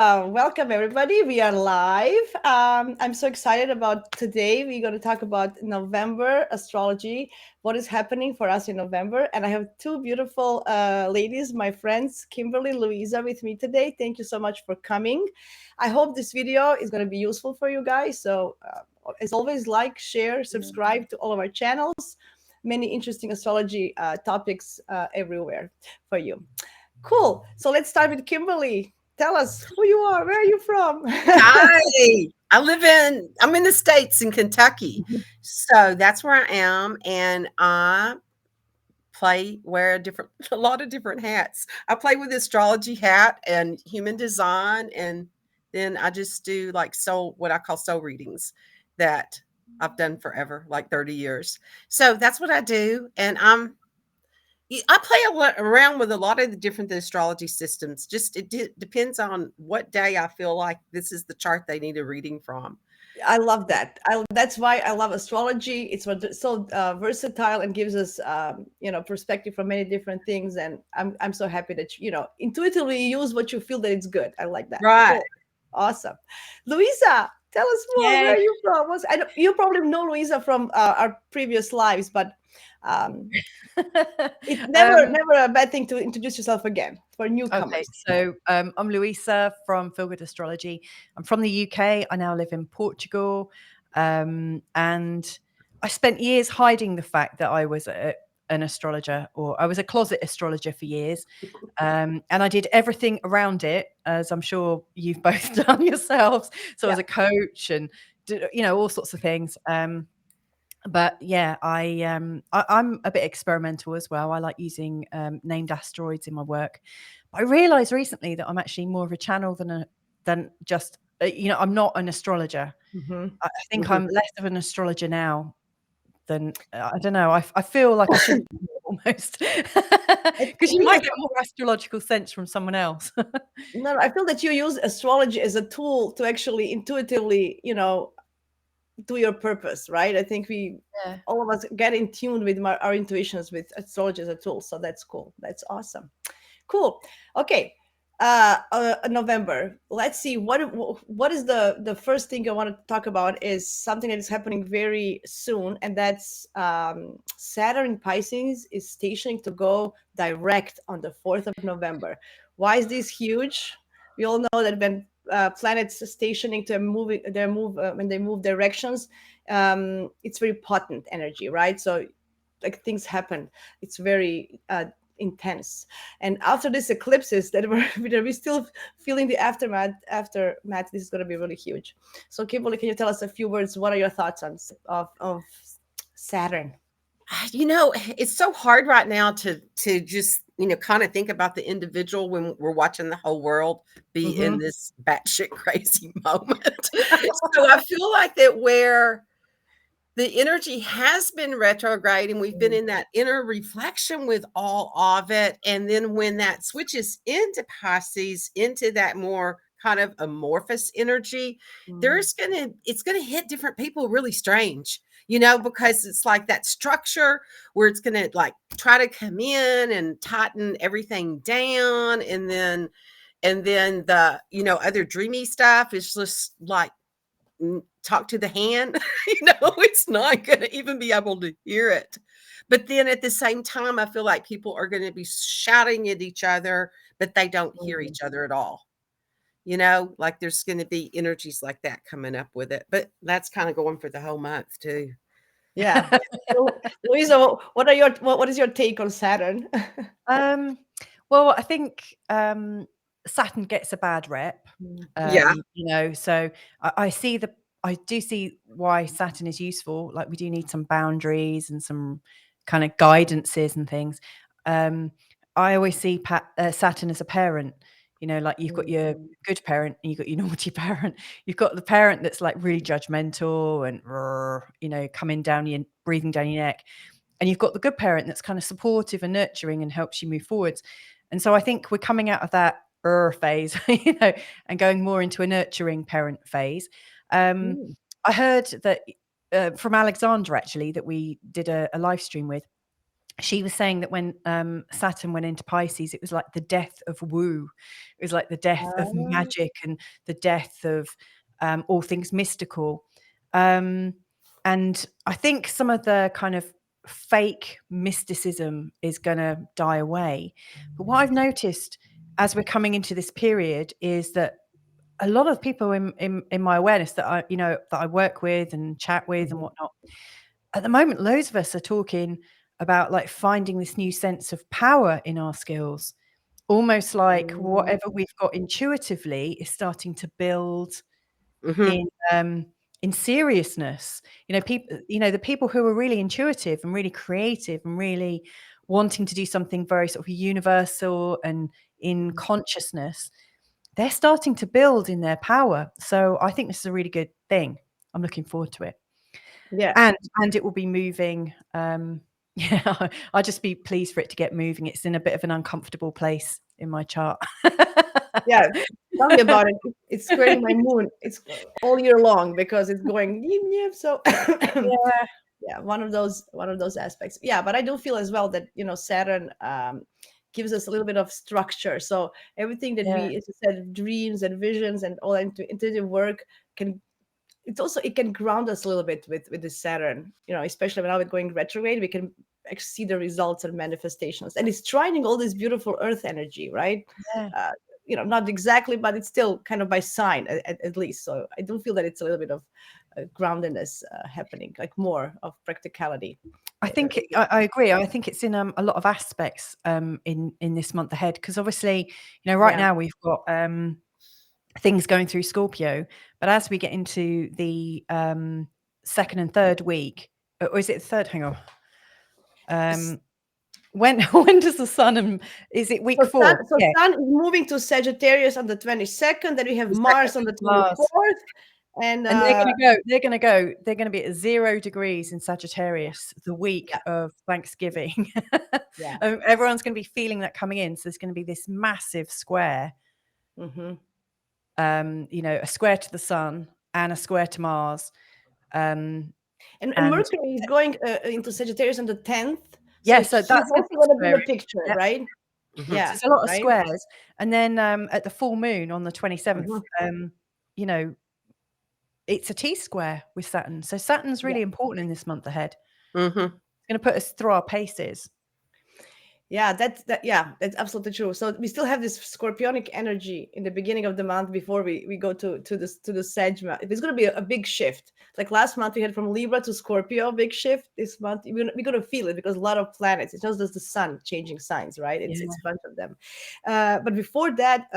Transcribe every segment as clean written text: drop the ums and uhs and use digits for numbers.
Welcome everybody. We are live. I'm so excited about today. We're going to talk about November astrology, what is happening for us in November. And I have two beautiful ladies, my friends, Kimberly Louisa, with me today. Thank you so much for coming. I hope this video is going to be useful for you guys. So, as always, like, share, subscribe to all of our channels. Many interesting astrology topics everywhere for you. Cool. So let's start with Kimberly. Tell us who you are. Where are you from? Hi. I'm in the States in Kentucky. So that's where I am. And I wear a lot of different hats. I play with the astrology hat and human design. And then I just do like what I call soul readings that I've done forever, like 30 years. So that's what I do. And I play around with a lot of the different astrology systems. Just depends on what day I feel like this is the chart they need a reading from. I love that. That's why I love astrology. It's so versatile and gives us, perspective from many different things. And I'm so happy that intuitively use what you feel that it's good. I like that. Right. Cool. Awesome. Louisa, tell us more. Where Yay. are you from? You probably know Louisa from our previous lives, but um, it's never a bad thing to introduce yourself again for newcomers. Okay, so I'm Louisa from Feel Good Astrology. I'm from the UK. I now live in Portugal. And I spent years hiding the fact that I was an astrologer, or I was a closet astrologer for years. And I did everything around it, as I'm sure you've both done yourselves. So I was a coach and, all sorts of things. But yeah, I'm a bit experimental as well. I like using named asteroids in my work. But I realized recently that I'm actually more of a channel than just I'm not an astrologer. I think I'm less of an astrologer now than I don't know. I feel like I should be almost because you might get more astrological sense from someone else. No, I feel that you use astrology as a tool to actually intuitively, do your purpose, right? I think all of us get in tune with our intuitions with astrology as a tool. So that's cool. That's awesome. Cool. Okay. November. Let's see what is the first thing I want to talk about is something that is happening very soon, and that's Saturn in Pisces is stationing to go direct on the 4th of November. Why is this huge? We all know that when planets stationing to when they move directions, it's very potent energy, right? So like things happen. It's very intense. And after this eclipses that we're still feeling the aftermath, this is going to be really huge. So Kimberly, can you tell us a few words? What are your thoughts on of Saturn? It's so hard right now to just kind of think about the individual when we're watching the whole world be in this batshit crazy moment. So I feel like that where the energy has been retrograde and we've been in that inner reflection with all of it. And then when that switches into Pisces, into that more kind of amorphous energy, it's gonna hit different people really strange, because it's like that structure where it's gonna like try to come in and tighten everything down, and then the other dreamy stuff is just like talk to the hand. It's not going to even be able to hear it. But then at the same time, I feel like people are going to be shouting at each other, but they don't hear each other at all. Like there's going to be energies like that coming up with it. But that's kind of going for the whole month too. Yeah. So, Louisa, what is your take on Saturn? Well, I think Saturn gets a bad rep. Yeah. So I do see why Saturn is useful. Like we do need some boundaries and some kind of guidances and things. I always see Saturn as a parent. Like you've got your good parent and you've got your naughty parent. You've got the parent that's like really judgmental and breathing down your neck. And you've got the good parent that's kind of supportive and nurturing and helps you move forwards. And so I think we're coming out of that phase, and going more into a nurturing parent phase. I heard that from Alexandra, actually, that we did a live stream with. she was saying that when Saturn went into Pisces, it was like the death of woo. It was like the death of magic and the death of all things mystical. And I think some of the kind of fake mysticism is going to die away. But what I've noticed as we're coming into this period is that a lot of people in my awareness that I work with and chat with and whatnot, at the moment, loads of us are talking about like finding this new sense of power in our skills, almost like whatever we've got intuitively is starting to build in seriousness. People, the people who are really intuitive and really creative and really wanting to do something very sort of universal and in consciousness, they're starting to build in their power. So I think this is a really good thing. I'm looking forward to it. Yeah. And it will be moving. Yeah, I'll just be pleased for it to get moving. It's in a bit of an uncomfortable place in my chart. Yeah, tell me about it. It's squaring my moon. It's all year long because it's going so yeah, one of those aspects. Yeah, but I do feel as well that Saturn gives us a little bit of structure. So everything that we, as you said, dreams and visions and all intuitive work it can ground us a little bit with the Saturn, especially when now we're going retrograde, we can see the results and manifestations. And it's trining all this beautiful earth energy, right? Not exactly, but it's still kind of by sign at least. So I do feel that it's a little bit of groundedness happening, like more of practicality. I think I agree. I think it's in a lot of aspects in this month ahead, because obviously, right now we've got things going through Scorpio, but as we get into the second and third week, or is it third? Hang on. When does the sun is it week 4? Sun is moving to Sagittarius on the 22nd. Then we have Mars on the 24th. And they're going to be at 0 degrees in Sagittarius the week of Thanksgiving. Everyone's going to be feeling that coming in. So there's going to be this massive square. A square to the sun and a square to Mars. And Mercury is going into Sagittarius on the 10th. So that's going to be the picture, right? Yeah, so there's a lot of squares. And then at the full moon on the 27th, it's a T-square with Saturn. So Saturn's really important in this month ahead. It's going to put us through our paces. Yeah, that's absolutely true. So we still have this scorpionic energy in the beginning of the month before we go to the Sag month. There's going to be a big shift. Like last month we had from Libra to Scorpio, big shift. This month we're going to feel it because a lot of planets. It's not just the sun changing signs, right? It's a bunch of them. But before that,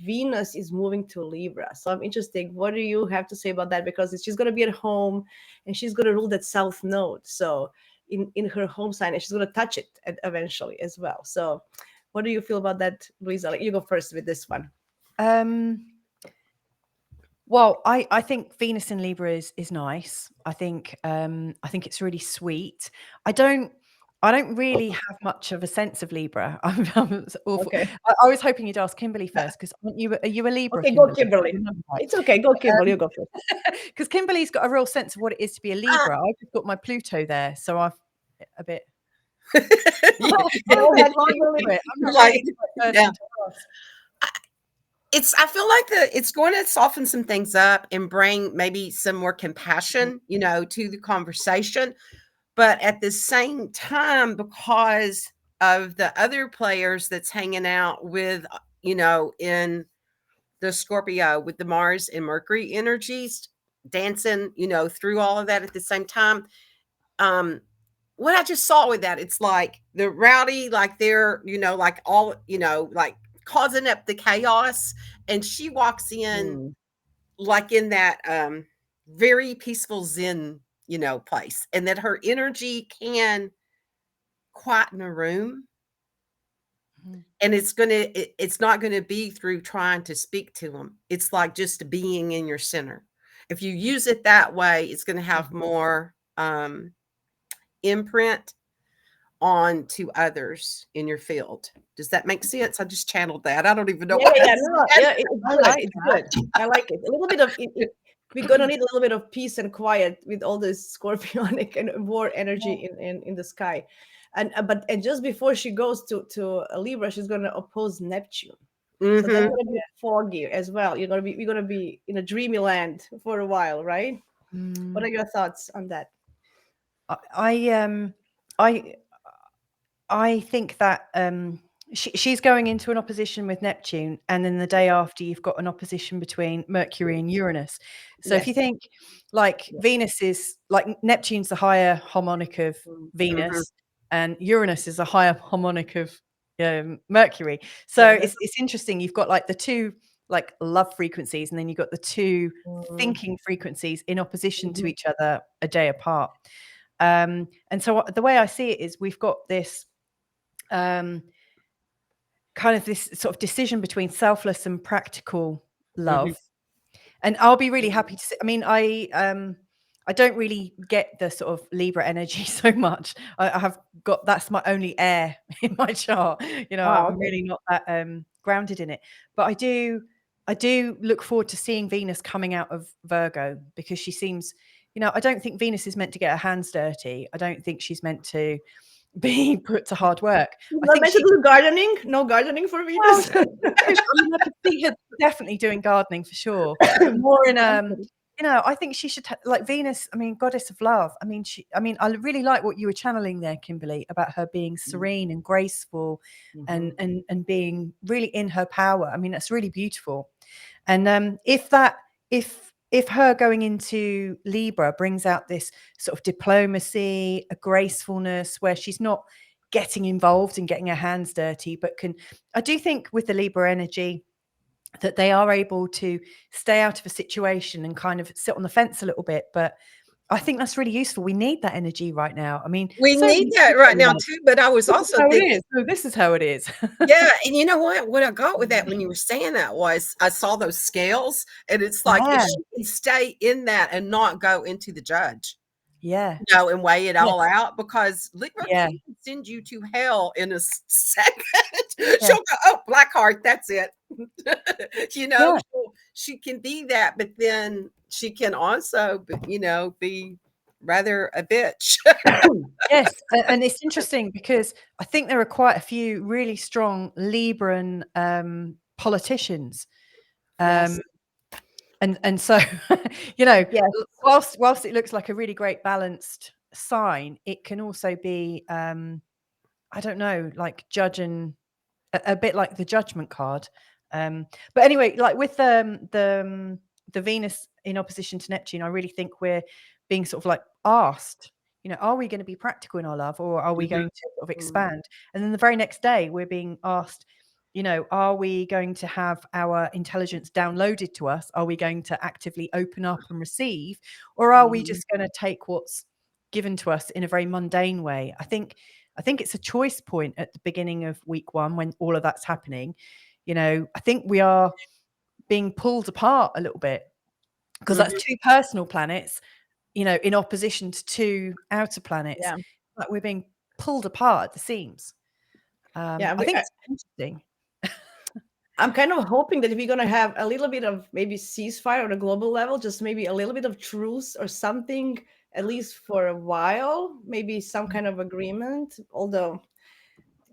Venus is moving to Libra. So I'm interested. What do you have to say about that? Because she's going to be at home and she's going to rule that south node. So in her home sign, and she's going to touch it eventually as well. So what do you feel about that, Louisa? You go first with this one. Well, I think Venus in Libra is nice. I think it's really sweet. I don't really have much of a sense of Libra. I'm awful. Okay. I was hoping you'd ask Kimberly first, because are you a Libra? Okay, Kimberly? Go Kimberly. It's okay, go Kimberly. You go first. Because Kimberly's got a real sense of what it is to be a Libra. I just got my Pluto there, so I've a bit. I feel like it's going to soften some things up and bring maybe some more compassion, to the conversation. But at the same time, because of the other players that's hanging out with, in the Scorpio with the Mars and Mercury energies dancing, through all of that at the same time. What I just saw with that, it's like the rowdy, like they're, like all, like causing up the chaos. And she walks in like in that very peaceful Zen, place, and that her energy can quieten a room. And it's not going to be through trying to speak to them. It's like just being in your center. If you use it that way, it's going to have more imprint on to others in your field. Does that make sense? I just channeled that. I don't even know. It's good. I like it. A little bit of we're gonna need a little bit of peace and quiet with all this scorpionic and war energy in the sky. and just before she goes to Libra, she's going to oppose Neptune. Mm-hmm. So that's going to be foggy as well. We're going to be in a dreamy land for a while, right? What are your thoughts on that? I think that she's going into an opposition with Neptune, and then the day after you've got an opposition between Mercury and Uranus. So if you think like Venus is like Neptune's the higher harmonic of Venus, and Uranus is a higher harmonic of Mercury. So it's interesting. You've got like the two like love frequencies, and then you've got the two thinking frequencies in opposition to each other a day apart. And so the way I see it is we've got this kind of this sort of decision between selfless and practical love. And I'll be really happy to see. I mean, I don't really get the sort of Libra energy so much. I have got, that's my only air in my chart. You know, I'm really not that grounded in it. But I do look forward to seeing Venus coming out of Virgo, because she seems, you know, I don't think Venus is meant to get her hands dirty. I don't think she's meant to be put to hard work. I think meant to do gardening. No gardening for Venus. I mean, I could see her definitely doing gardening for sure. But more in you know, I think she should like Venus. I mean, goddess of love. I mean, I really like what you were channeling there, Kimberly, about her being serene and graceful, and being really in her power. I mean, that's really beautiful. And if her going into Libra brings out this sort of diplomacy, a gracefulness, where she's not getting involved and getting her hands dirty, but I do think with the Libra energy that they are able to stay out of a situation and kind of sit on the fence a little bit. But I think that's really useful. We need that energy right now. I mean, we need that right now too. But I was also thinking, this is how it is. Yeah, and you know what I got with that when you were saying that was I saw those scales, and it's like if she can stay in that and not go into the judge. Yeah. You know, and weigh it all out, because Libra can send you to hell in a second. She'll go, oh, black heart, that's it. You know, she can be that, but then she can also, you know, be rather a bitch. Yes, and it's interesting because I think there are quite a few really strong Libran politicians. And so, you know, whilst it looks like a really great balanced sign, it can also be, I don't know, like judging a bit like the Judgment card. But anyway, like with the Venus in opposition to Neptune, I really think we're being sort of like asked, you know, are we going to be practical in our love, or are we going to sort of expand? And then the very next day we're being asked, you know, are we going to have our intelligence downloaded to us? Are we going to actively open up and receive? Or are we just going to take what's given to us in a very mundane way? I think it's a choice point at the beginning of week one when all of that's happening. You know, I think we are being pulled apart a little bit, because that's two personal planets, you know, in opposition to two outer planets. Yeah. Like we're being pulled apart at the seams. I think it's interesting. I'm kind of hoping that we're going to have a little bit of maybe ceasefire on a global level, just maybe a little bit of truce or something, at least for a while, maybe some kind of agreement, although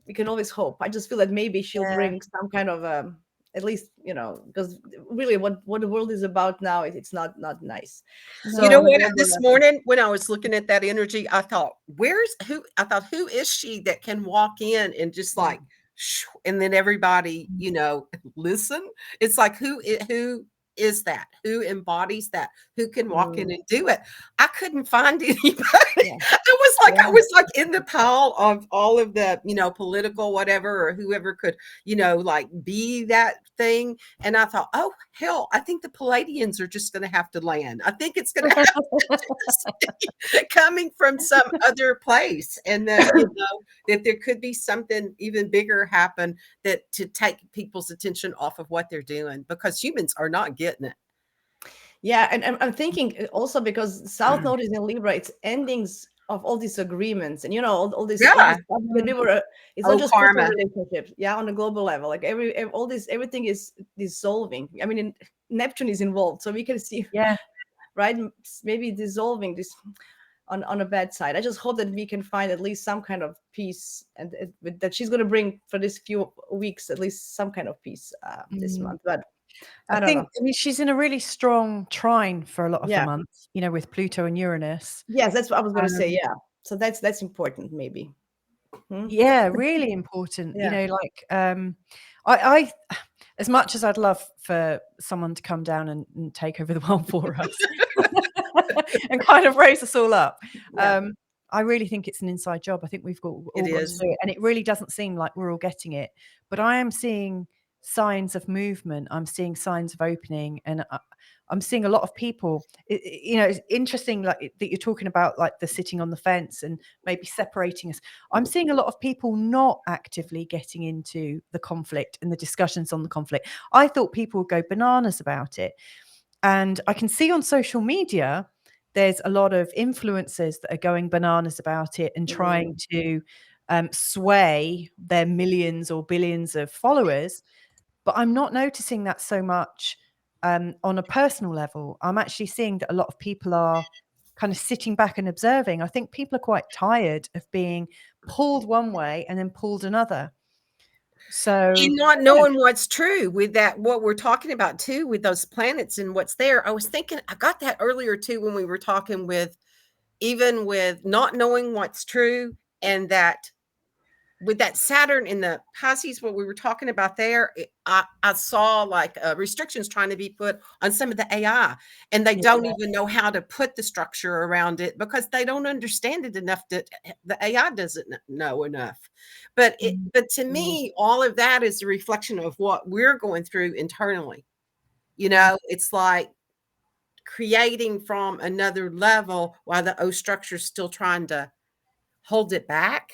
we can always hope. I just feel that maybe she'll bring some kind of, at least, you know, because really what the world is about now, it's not nice. So, you know what, this morning when I was looking at that energy, I thought, who is she that can walk in and just like, and then everybody, you know, listen. It's like, who is that? Who embodies that? Who can walk in and do it? I couldn't find anybody. I was like in the pile of all of the, you know, political whatever, or whoever could, you know, like be that thing. And I thought, oh hell, I think the Palladians are just going to have to land. I think it's going to have to coming from some other place, and that, you know, that there could be something even bigger happen that to take people's attention off of what they're doing, because humans are not getting it. Yeah, and I'm thinking also because South Node is in Libra, it's endings of all these agreements, and you know all this. All this stuff that we were, it's not just personal relationships. Yeah, on a global level, like everything is dissolving. I mean, Neptune is involved, so we can see. Yeah. Right, maybe dissolving this. on a bad side. I just hope that we can find at least some kind of peace, and that she's going to bring for this few weeks at least some kind of peace this month. But I don't know. I mean, she's in a really strong trine for a lot of the Yeah. month, you know, with Pluto and Uranus. Yes, that's what I was going to say. Yeah. So that's important, maybe. Yeah, really important. Yeah. You know, like I as much as I'd love for someone to come down and take over the world for us and kind of raise us all up. Yeah. I really think it's an inside job. I think we've all got to do it, and it really doesn't seem like we're all getting it. But I am seeing signs of movement. I'm seeing signs of opening, and I'm seeing a lot of people. You know, it's interesting, like that you're talking about, like the sitting on the fence and maybe separating us. I'm seeing a lot of people not actively getting into the conflict and the discussions on the conflict. I thought people would go bananas about it, and I can see on social media there's a lot of influencers that are going bananas about it and trying to sway their millions or billions of followers. But I'm not noticing that so much on a personal level. I'm actually seeing that a lot of people are kind of sitting back and observing. I think people are quite tired of being pulled one way and then pulled another. So, and not knowing what's true with that, what we're talking about too, with those planets and what's there. I was thinking, I got that earlier too, when we were talking with, even with not knowing what's true, and that with that Saturn in the Pisces, what we were talking about there, I saw like restrictions trying to be put on some of the AI, and they don't even know how to put the structure around it because they don't understand it enough. That the AI doesn't know enough. But to me, all of that is a reflection of what we're going through internally. You know, it's like creating from another level while the O structure is still trying to hold it back.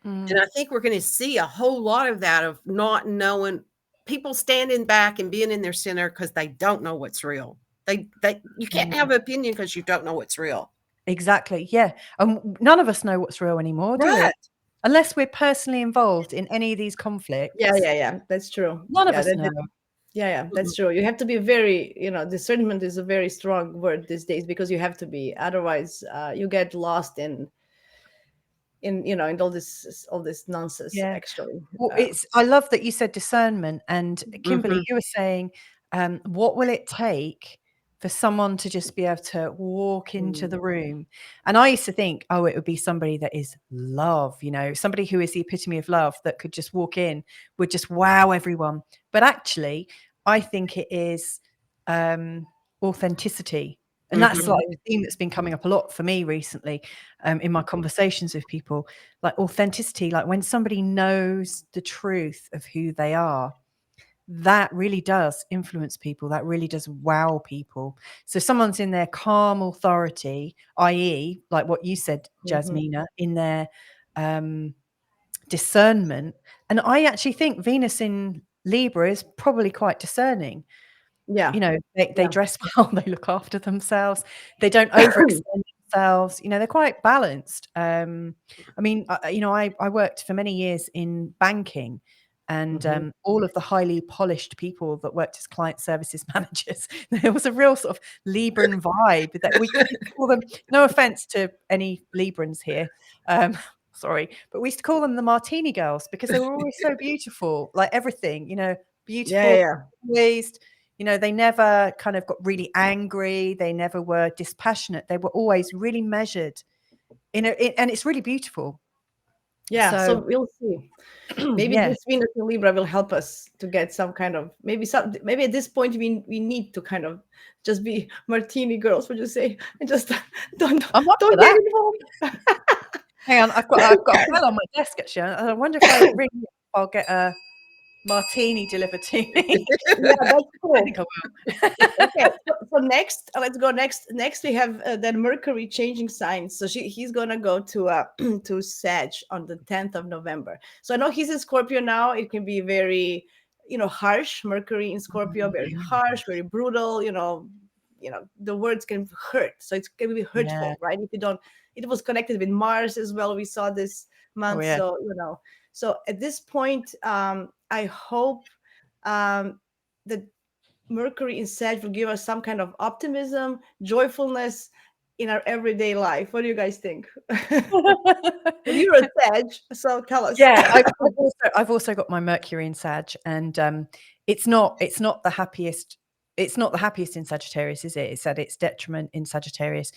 And I think we're going to see a whole lot of that, of not knowing, people standing back and being in their center because they don't know what's real. You can't have an opinion because you don't know what's real. Exactly. Yeah. And none of us know what's real anymore, do we? Unless we're personally involved in any of these conflicts. Yeah. That's true. None of us know. Yeah, that's true. You have to be very, discernment is a very strong word these days, because you have to be. Otherwise, you get lost in all this nonsense. Yeah. Actually, well, I love that you said discernment, and Kimberly, you were saying, what will it take for someone to just be able to walk into the room? And I used to think, it would be somebody that is love, somebody who is the epitome of love, that could just walk in, would just wow everyone. But actually, I think it is authenticity. And that's like the theme that's been coming up a lot for me recently, in my conversations with people, like authenticity, like when somebody knows the truth of who they are, that really does influence people. That really does wow people. So someone's in their calm authority, i.e., like what you said, Jasmina, in their discernment. And I actually think Venus in Libra is probably quite discerning. Yeah. They dress well, they look after themselves, they don't overextend themselves, they're quite balanced. I mean, I worked for many years in banking, and all of the highly polished people that worked as client services managers, there was a real sort of Libran vibe that we could call them, no offense to any Librans here, sorry, but we used to call them the martini girls, because they were always so beautiful, like everything, beautiful, pleased. They never kind of got really angry. They never were dispassionate. They were always really measured. And it's really beautiful. Yeah. So we'll see. Maybe this Venus in Libra will help us to get some kind of, maybe at this point we need to kind of just be martini girls, would you say? And just don't get involved. Hang on, I've got a bell on my desk actually. I wonder if I'll get a martini delivered to me. Yeah, that's cool. I think I will. Okay, so next, let's go next. Next, we have then Mercury changing signs. So he's gonna go to to Sag on the 10th of November. So I know he's in Scorpio now. It can be very, harsh. Mercury in Scorpio, very harsh, very brutal. The words can hurt. So it's can be hurtful, right? If you don't, it was connected with Mars as well. We saw this month. So so at this point, I hope that Mercury in Sag will give us some kind of optimism, joyfulness, in our everyday life? What do you guys think? You're a Sag, so tell us. Yeah, I've also got my Mercury in Sag, and it's not the happiest. It's not the happiest in Sagittarius, is it? It's at its detriment in Sagittarius,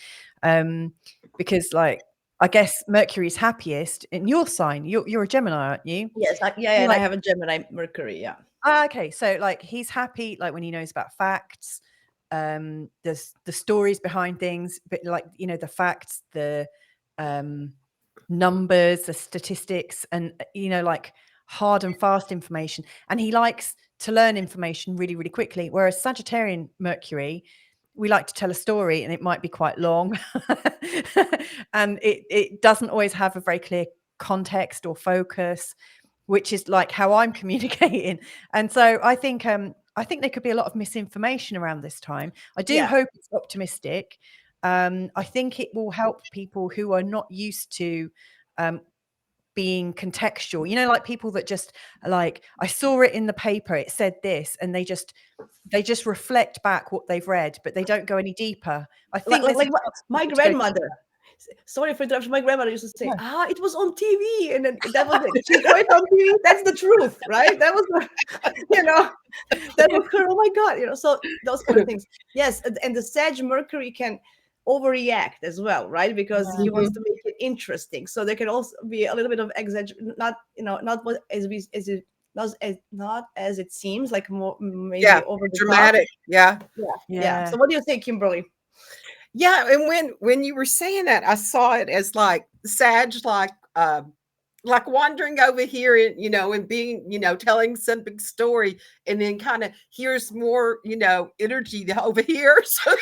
because like I guess Mercury's happiest in your sign. You're a Gemini, aren't you? Yes, and I have a Gemini Mercury. Yeah. Okay, so like he's happy like when he knows about facts, there's the stories behind things, but like the facts, the numbers, the statistics, and like hard and fast information. And he likes to learn information really, really quickly. Whereas Sagittarian Mercury, we like to tell a story, and it might be quite long, and it doesn't always have a very clear context or focus, which is like how I'm communicating. And so I think there could be a lot of misinformation around this time. I do hope it's optimistic. I think it will help people who are not used to being contextual, like people that just like, I saw it in the paper, it said this, and they just reflect back what they've read, but they don't go any deeper. I think like my grandmother. Sorry for interruption. My grandmother used to say, it was on TV. And then that was it. She saw it on TV. That's the truth, right? That was, that was her. Oh my God. So those kind of things. Yes. And the Sag Mercury can overreact as well, right? Because he wants to make it interesting. So there can also be a little bit of exaggeration, not as it seems, like more maybe over the dramatic. Top. Yeah. So what do you think, Kimberly? Yeah, and when you were saying that, I saw it as like Sag, like wandering over here and and being telling some big story, and then kind of here's more energy over here, so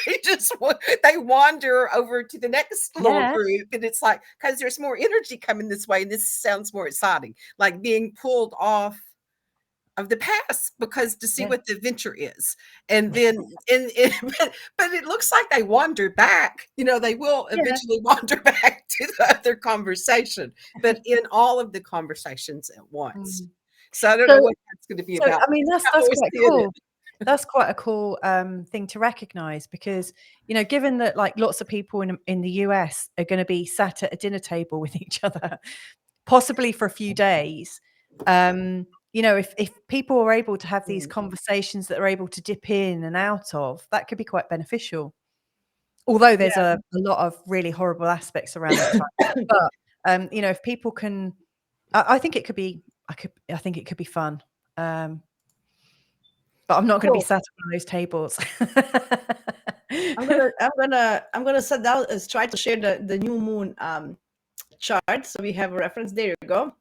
they wander over to the next little group, and it's like because there's more energy coming this way, and this sounds more exciting, like being pulled off of the past because to see what the adventure is, and then but it looks like they wandered back. They will eventually wander back to the other conversation, but in all of the conversations at once. So I don't know what that's going to be about. I mean, that's quite cool. That's quite a cool thing to recognize, because given that like lots of people in the US are going to be sat at a dinner table with each other, possibly for a few days. If people are able to have these conversations that are able to dip in and out of, that could be quite beneficial. Although there's a lot of really horrible aspects around that time. But if people can, I think it could be. I think it could be fun. But I'm not going to be sat on those tables. I'm gonna sit down and try to share the new moon chart, so we have a reference. There you go.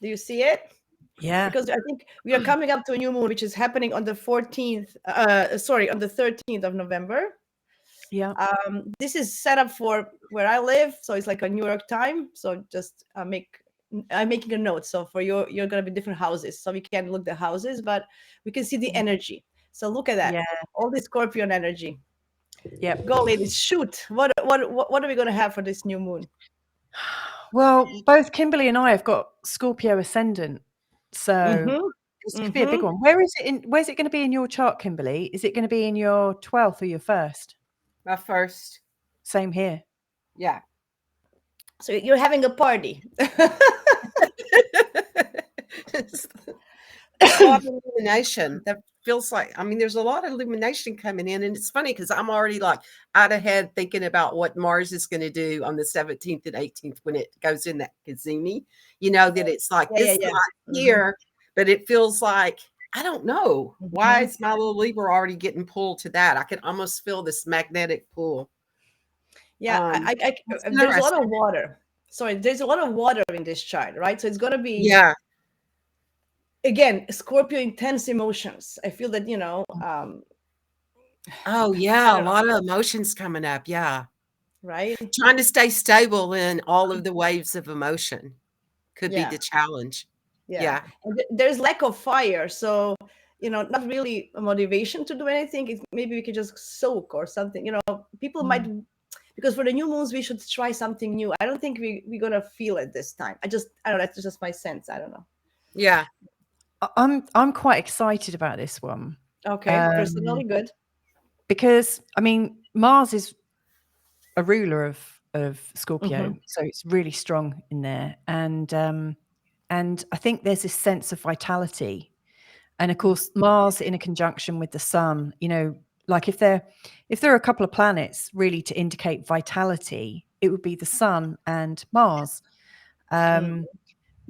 Do you see it? Yeah. Because I think we are coming up to a new moon, which is happening on the 14th. On the 13th of November. Yeah. This is set up for where I live, so it's like a New York time. So just I'm making a note. So for you're gonna be different houses, so we can't look the houses, but we can see the energy. So look at that. Yeah. All the Scorpion energy. Yep. Go, ladies, shoot. What are we gonna have for this new moon? Well, both Kimberly and I have got Scorpio ascendant, so this could be a big one. Where's it going to be in your chart, Kimberly? Is it going to be in your 12th or your 1st? My 1st. Same here. Yeah. So you're having a party. A lot of illumination. That feels like, there's a lot of illumination coming in, and it's funny because I'm already like out ahead thinking about what Mars is going to do on the 17th and 18th when it goes in that Kazumi. That it's like this here, but it feels like I don't know why is my little Libra already getting pulled to that. I can almost feel this magnetic pull. Yeah, there's a lot of water. Sorry, there's a lot of water in this chart, right? So it's going to be again, Scorpio, intense emotions. I feel that, oh yeah, a lot of emotions coming up. Yeah. Right. Trying to stay stable in all of the waves of emotion could be the challenge. Yeah. And there's lack of fire. So, not really a motivation to do anything. Maybe we could just soak or something, people might, because for the new moons, we should try something new. I don't think we're going to feel it this time. I don't know. That's just my sense. I don't know. Yeah. I'm quite excited about this one. Okay, personally good. Because Mars is a ruler of Scorpio, so it's really strong in there, and I think there's this sense of vitality, and of course Mars in a conjunction with the Sun. You know, like if there are a couple of planets really to indicate vitality, it would be the Sun and Mars.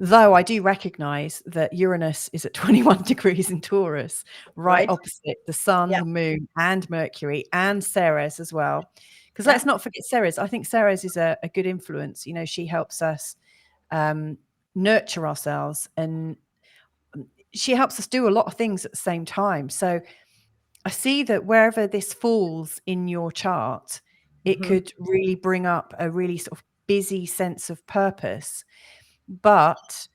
Though I do recognize that Uranus is at 21 degrees in Taurus, right opposite the Sun, the Moon, and Mercury, and Ceres as well. Because let's not forget Ceres. I think Ceres is a good influence. You know, she helps us nurture ourselves, and she helps us do a lot of things at the same time. So I see that wherever this falls in your chart, it could really bring up a really sort of busy sense of purpose. But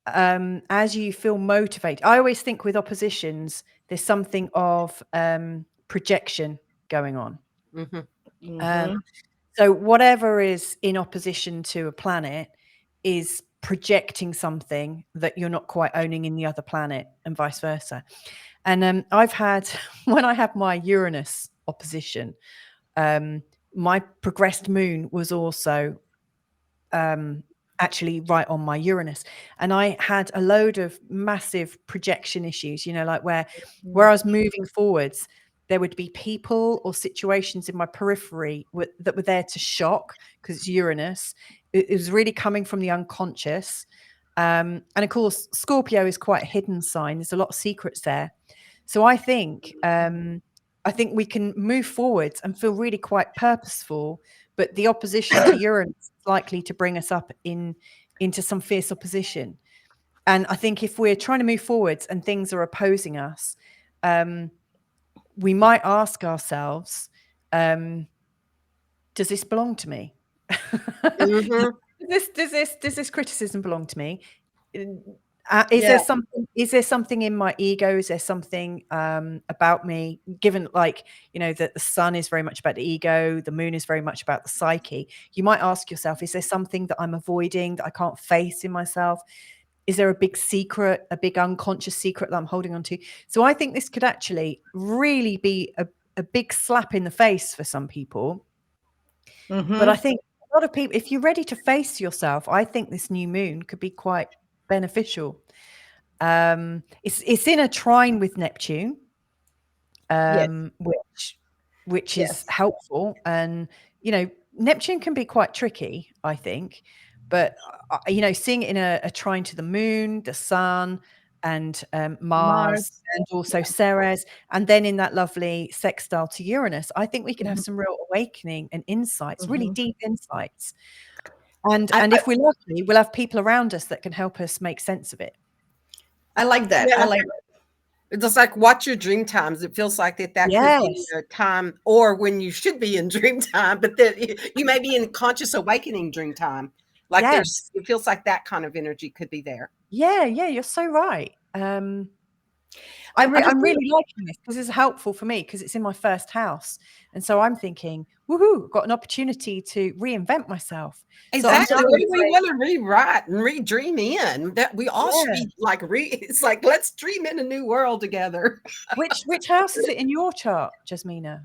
as you feel motivated, I always think with oppositions, there's something of projection going on. So whatever is in opposition to a planet is projecting something that you're not quite owning in the other planet, and vice versa. And I've had, when I had my Uranus opposition, my progressed moon was also actually right on my Uranus, and I had a load of massive projection issues, you know, like where I was moving forwards, there would be people or situations in my periphery that were there to shock, because it's Uranus. It was really coming from the unconscious, and of course Scorpio is quite a hidden sign. There's a lot of secrets there. So I think we can move forwards and feel really quite purposeful, but the opposition to Uranus is likely to bring us up into some fierce opposition. And I think if we're trying to move forwards and things are opposing us, we might ask ourselves, does this belong to me? Does this criticism belong to me? Is there something in my ego? Is there something about me, given, like, you know, that the Sun is very much about the ego, the Moon is very much about the psyche? You might ask yourself, is there something that I'm avoiding, that I can't face in myself? Is there a big secret, a big unconscious secret that I'm holding on to? So I think this could actually really be a big slap in the face for some people. But I think a lot of people, if you're ready to face yourself, I think this new moon could be quite beneficial. It's in a trine with Neptune, which is helpful. And, you know, Neptune can be quite tricky, I think. But, you know, seeing it in a trine to the Moon, the Sun, and Mars, and also Ceres, and then in that lovely sextile to Uranus, I think we can have some real awakening and insights, really deep insights. And if we're lucky, we'll have people around us that can help us make sense of it. I like that. I like it. It's just like, watch your dream times. It feels like that could be a time, or when you should be in dream time, but then you may be in conscious awakening dream time. Like it feels like that kind of energy could be there. Yeah, you're so right. I'm really liking this because it's helpful for me, because it's in my first house, and so I'm thinking, woohoo, got an opportunity to reinvent myself. Exactly. So we want to rewrite and redream in. That we all should be like it's like, let's dream in a new world together. Which house is it in your chart, Jasmina?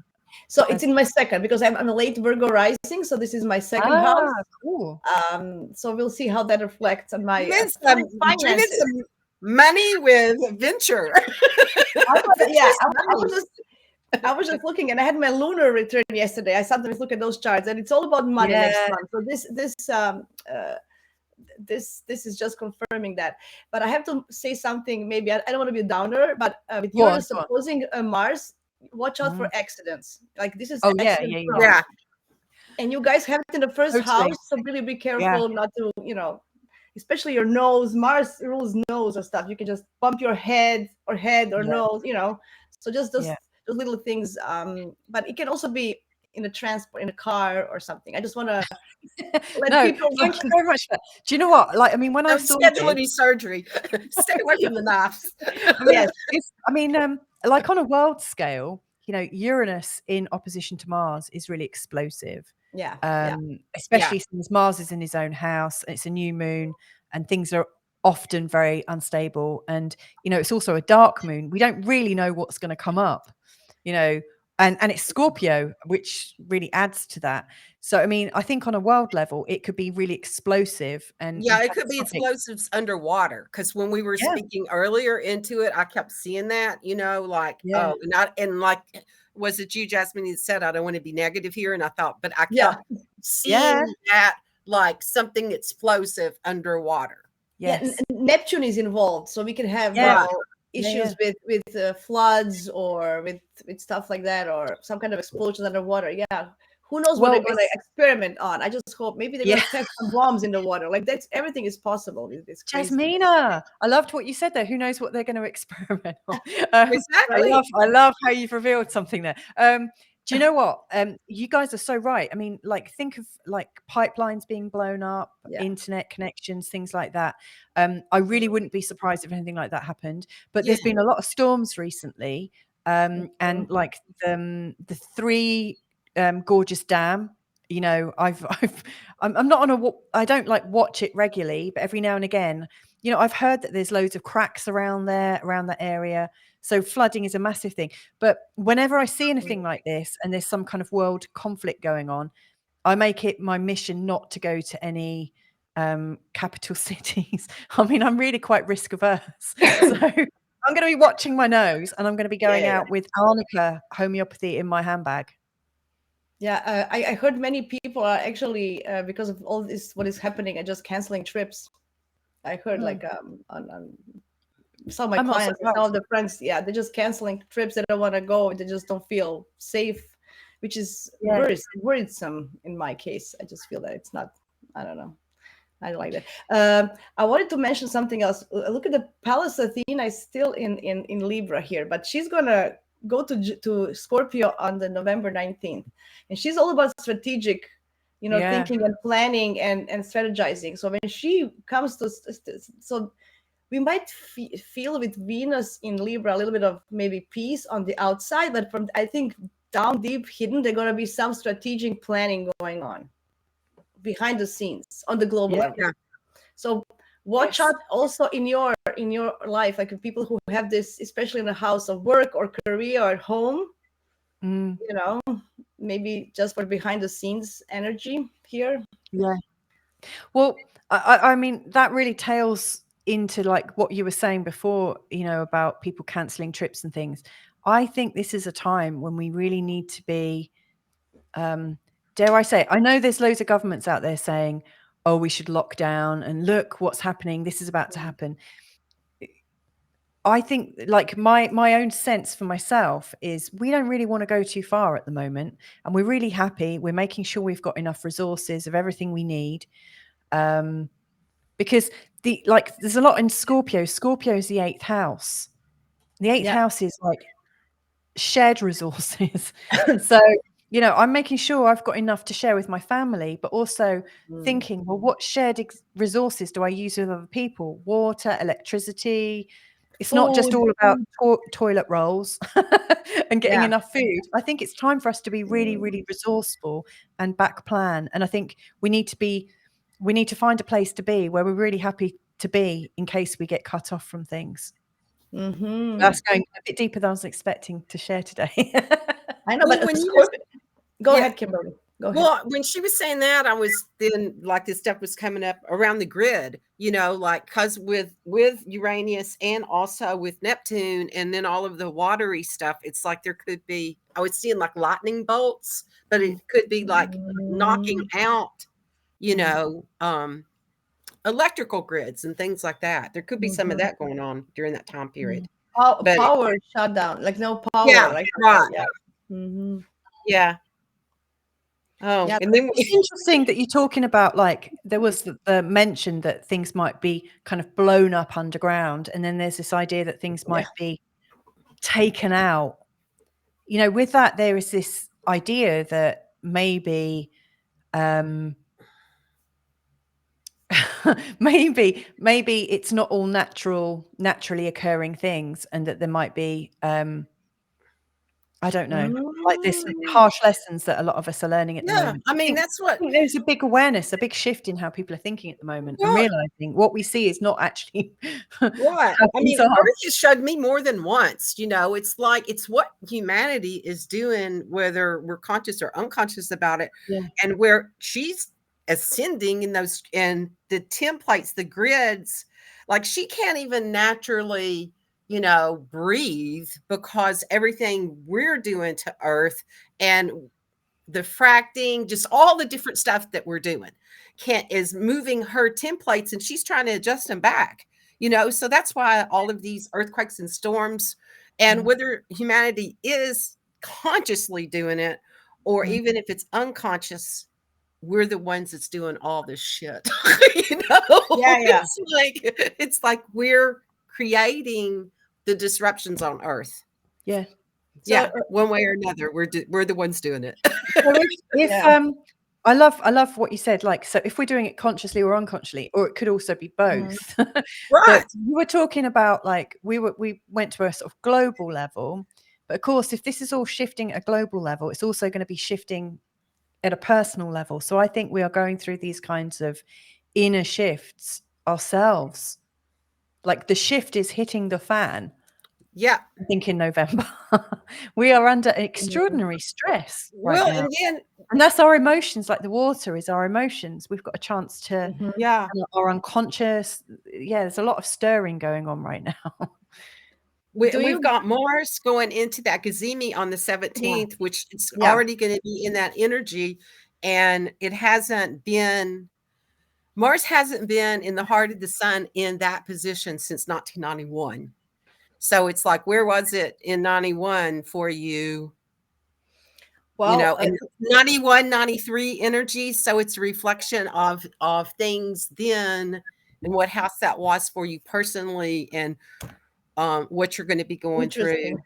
So it's in my second, because I'm a late Virgo rising, so this is my second house. Cool. So we'll see how that reflects on my finances. Some money with venture. I was just looking, and I had my lunar return yesterday. I sometimes look at those charts, and it's all about money next month. So this is just confirming that. But I have to say something. Maybe I don't want to be a downer, but with Uranus opposing Mars, watch out for accidents. Like, this is yeah. And you guys have it in the first house, so really be careful not to, you know, especially your nose. Mars rules nose or stuff. You can just bump your head or nose, you know. So just those little things. But it can also be in a transport, in a car or something. I just want to let people know. Thank you very much for that. Do you know what? Like, I mean, when I saw any surgery, stay away from the knives. Like on a world scale, you know, Uranus in opposition to Mars is really explosive. Especially since Mars is in his own house. It's a new moon, and things are often very unstable. And, you know, it's also a dark moon. We don't really know what's going to come up. You know, and it's Scorpio, which really adds to that. So I mean, I think on a world level it could be really explosive and it could be catastrophic. explosives underwater, because when we were speaking earlier into it, I kept seeing that, like and like, was it you, Jasmine, that said I don't want to be negative here, and I thought, but I kept seeing that like something explosive underwater. Yes. Neptune is involved, so we can have issues with floods or with stuff like that, or some kind of explosions underwater. Who knows what they're going to experiment on? I just hope maybe they're going to test some bombs in the water. Like, that's, everything is possible with this. Jasmina, I loved what you said there. Who knows what they're going to experiment on? Exactly. I love how you've revealed something there. Do you know what? You guys are so right. I mean, like, think of like pipelines being blown up, internet connections, things like that. I really wouldn't be surprised if anything like that happened. But there's been a lot of storms recently, and like the three Gorgeous Dam. You know, I'm not on I don't like watch it regularly, but every now and again, you know, I've heard that there's loads of cracks around that area. So flooding is a massive thing. But whenever I see anything like this and there's some kind of world conflict going on, I make it my mission not to go to any capital cities. I mean, I'm really quite risk averse. So I'm going to be watching my nose, and I'm going to be going out with arnica homeopathy in my handbag. Yeah, I heard many people are actually, because of all this, what is happening, are just canceling trips. I heard like on some of my clients, some of the friends, they're just canceling trips. They don't want to go. They just don't feel safe, which is worrisome in my case. I just feel that it's not, I don't know. I don't like that. I wanted to mention something else. Look at the Pallas Athena is still in Libra here, but she's going to go to Scorpio on the November 19th. And she's all about strategic, thinking and planning and strategizing. So when she comes to, so we might feel with Venus in Libra a little bit of maybe peace on the outside, but from, I think, down deep hidden, there's going to be some strategic planning going on behind the scenes on the global level. So watch out also in your life, like people who have this, especially in the house of work or career or home, maybe just for behind the scenes energy here. Well, I mean, that really tails into like what you were saying before, about people canceling trips and things. I think this is a time when we really need to be, dare I say, I know there's loads of governments out there saying, oh, we should lock down and look what's happening. This is about to happen. I think like my own sense for myself is we don't really want to go too far at the moment. And we're really happy. We're making sure we've got enough resources of everything we need. Because there's a lot in Scorpio. Scorpio is the 8th house. The 8th house is like shared resources. So, I'm making sure I've got enough to share with my family, but also thinking, well, what shared resources do I use with other people? Water, electricity. It's not just all about toilet rolls and getting enough food. I think it's time for us to be really, really resourceful and back plan. And I think we need to find a place to be where we're really happy to be in case we get cut off from things. That's going a bit deeper than I was expecting to share today. I know, but go ahead, Kimberly. Go ahead. Well, when she was saying that, I was then like this stuff was coming up around the grid, like because with Uranus and also with Neptune and then all of the watery stuff, it's like there could be, I was seeing like lightning bolts, but it could be like knocking out, electrical grids and things like that. There could be some of that going on during that time period. Power shutdown, like no power. Oh, and then it's interesting that you're talking about, like, there was the mention that things might be kind of blown up underground, and then there's this idea that things might be taken out. With that, there is this idea that maybe maybe it's not all naturally occurring things, and that there might be I don't know. Like this harsh lessons that a lot of us are learning at the moment. I mean, that's what there's a big awareness, a big shift in how people are thinking at the moment, and realizing what we see is not actually what I mean. Earth has showed me more than once. You know, it's like it's what humanity is doing, whether we're conscious or unconscious about it, and where she's ascending in those and the templates, the grids, like she can't even naturally, you know, breathe because everything we're doing to Earth and the fracting, just all the different stuff that we're doing is moving her templates, and she's trying to adjust them back, you know. So that's why all of these earthquakes and storms, and whether humanity is consciously doing it or even if it's unconscious, we're the ones that's doing all this shit. You know? It's like we're creating the disruptions on Earth. One way or another, we're the ones doing it. So I love what you said. Like, so if we're doing it consciously or unconsciously, or it could also be both. But you were talking about like we went to a sort of global level, but of course, if this is all shifting at a global level, it's also going to be shifting at a personal level. So I think we are going through these kinds of inner shifts ourselves. Like the shift is hitting the fan. I think in November. We are under extraordinary stress right now. And that's our emotions, like the water is our emotions. We've got a chance to our unconscious. There's a lot of stirring going on right now. We've got Mars going into that Gazimi on the 17th, which is already going to be in that energy. And Mars hasn't been in the heart of the sun in that position since 1991. So it's like, where was it in 91 for you? Well, you know, in 91, 93 energy. So it's a reflection of things then and what house that was for you personally and what you're going to be going through.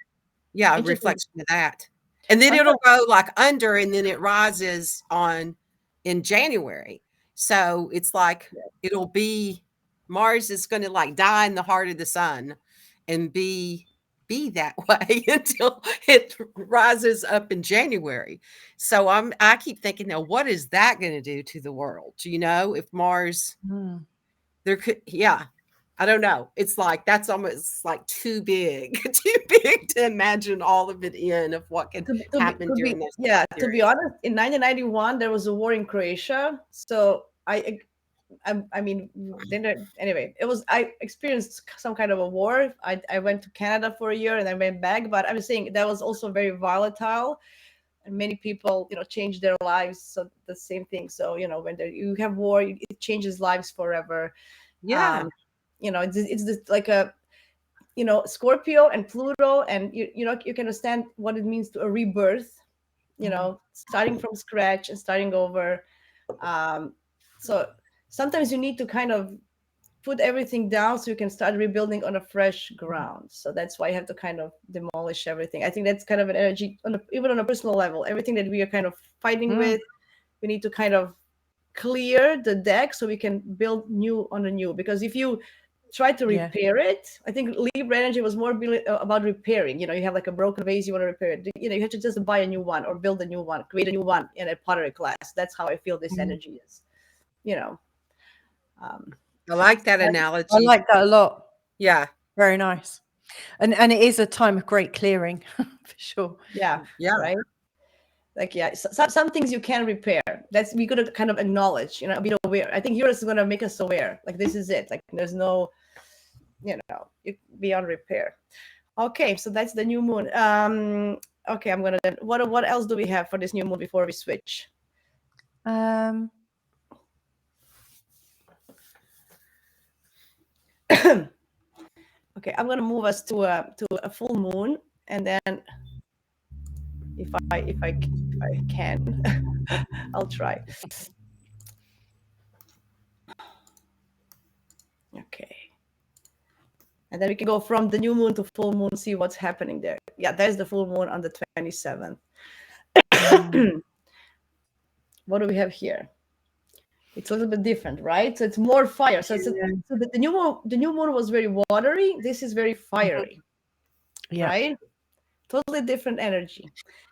A reflection of that. And then it'll go like under and then it rises in January. So it's like it'll be Mars is going to like die in the heart of the sun and be that way until it rises up in January. So I keep thinking, now what is that going to do to the world? You know, if Mars there could I don't know. It's like that's almost like too big to imagine all of it of what can happen during this. To be honest, in 1991 there was a war in Croatia. So I mean, anyway, I experienced some kind of a war. I went to Canada for a year and I went back, but I'm saying that was also very volatile. And many people, you know, changed their lives. So the same thing. So, you know, when you have war, it changes lives forever. You know, it's just like a, you know, Scorpio and Pluto, and you know, you can understand what it means to a rebirth, you know, starting from scratch and starting over. So sometimes you need to kind of put everything down so you can start rebuilding on a fresh ground. So that's why you have to kind of demolish everything. I think that's kind of an energy, even on a personal level. Everything that we are kind of fighting with, we need to kind of clear the deck so we can build new on a new. Because if you try to repair it, I think Libra energy was more about repairing. You know, you have like a broken vase, you want to repair it. You know, you have to just buy a new one or build a new one, create a new one in a pottery class. That's how I feel this energy is. You know, I like that analogy. I like that a lot. Yeah, very nice. And it is a time of great clearing for sure. Right. Like some things you can repair. That's we gotta kind of acknowledge. You know, be aware. I think Uranus is gonna make us aware. Like this is it. Like there's no, you know, beyond repair. Okay, so that's the new moon. Okay, I'm gonna. What else do we have for this new moon before we switch? Okay, I'm gonna move us to a full moon, and then if I can, I'll try. Okay, and then we can go from the new moon to full moon, see what's happening there. Yeah, there's the full moon on the 27th. What do we have here? It's a little bit different, right? So it's more fire. So, so the new moon was very watery. This is very fiery, right? totally different energy.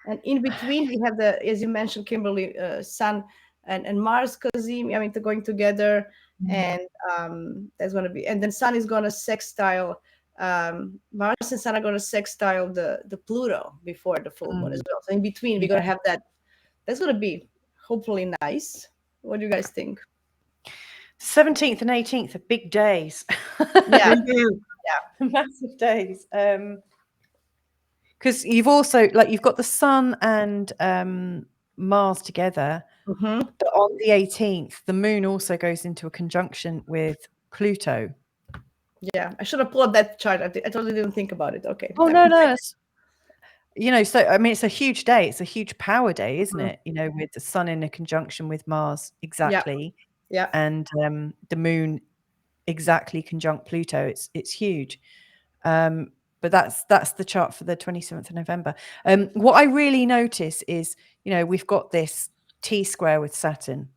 And in between, we have the, as you mentioned, Kimberly, Sun and Mars, Kazim, I mean, they're going together. And that's going to be, and then Sun is going to sextile, Mars and Sun are going to sextile the Pluto before the full moon as well. So in between, we're going to have that. That's going to be hopefully nice. What do you guys think? 17th and 18th are big days. Yeah. Massive days. Because you've also, like, you've got the Sun and Mars together. But on the 18th, the moon also goes into a conjunction with Pluto. Yeah, I should have pulled up that chart. I totally didn't think about it. Okay. Oh, no. You know, so, I mean, it's a huge day. It's a huge power day, isn't it? You know, with the Sun in a conjunction with Mars, exactly. Yeah. And the moon exactly conjunct Pluto. It's huge. But that's the chart for the 27th of November. What I really notice is, you know, we've got this T-square with Saturn.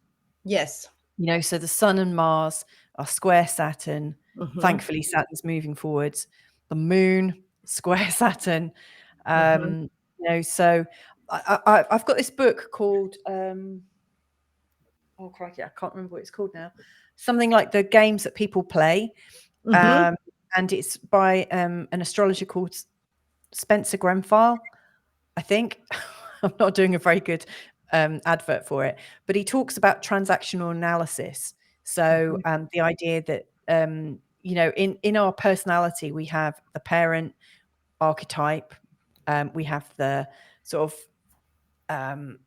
Yes. You know, so the Sun and Mars are square Saturn. Thankfully, Saturn's moving forwards. The moon, square Saturn. You know, so I've got this book called, oh, crikey, I can't remember what it's called now. Something like the games that people play. And it's by an astrologer called Spencer Grenfell, I think. I'm not doing a very good advert for it, but he talks about transactional analysis. So the idea that, you know, in our personality, we have the parent archetype, we have the sort of